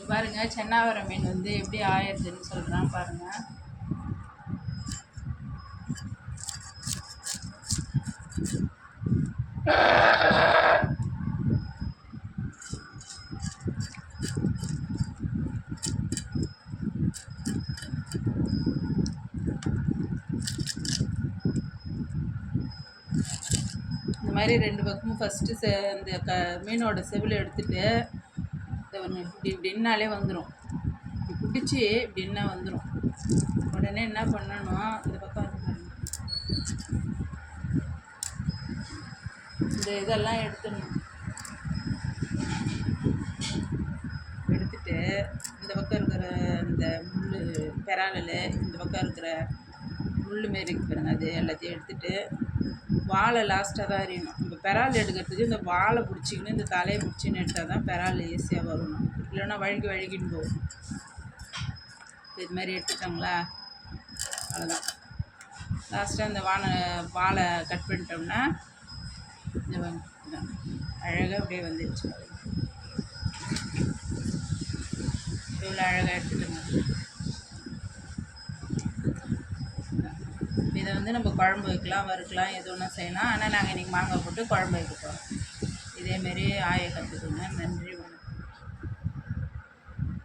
பாருங்கள் சென்னாவர மீன் வந்து எப்படி ஆயிடுதுன்னு சொல்கிறேன் பாருங்கள். இந்த மாதிரி 2 பக்கமும் ஃபஸ்ட்டு இந்த மீனோட செவில் எடுத்துகிட்டு இப்படின்னாலே வந்துடும். இப்படி பிடிச்சி இப்படின்னா வந்துடும். உடனே என்ன பண்ணணும், இந்த பக்கம் இந்த இதெல்லாம் எடுத்துடணும். எடுத்துட்டு இந்த பக்கம் இருக்கிற இந்த முள் பெறாலில் இந்த பக்கம் இருக்கிற முள் மாரி இருக்கிறாங்க அது எல்லாத்தையும் எடுத்துகிட்டு வாழை லாஸ்ட்டாக தான் அறியணும். நம்ம பெறால் எடுக்கிறதுக்கு இந்த வாழை பிடிச்சிக்கின்னு இந்த தலையை பிடிச்சின்னு எடுத்தால் தான் பெறால் ஈஸியாக வரணும். இல்லைன்னா வழுகின்னு போகும். இது மாதிரி எடுத்துட்டாங்களா, அவ்வளோதான். லாஸ்ட்டாக இந்த வாழை கட் பண்ணிட்டோம்னா இந்த அழகாக அப்படியே வந்துடுச்சு. இவ்வளோ அழகாக எடுத்துட்டோங்க. இதை வந்து நம்ம குழம்பு வைக்கலாம், வறுக்கலாம், எது ஒன்றா செய்யலாம். ஆனால் நாங்கள் இன்றைக்கி மாங்காய் போட்டு குழம்பு வைக்க போகிறோம். இதேமாரி ஆய கற்றுக்கோங்க. நன்றி.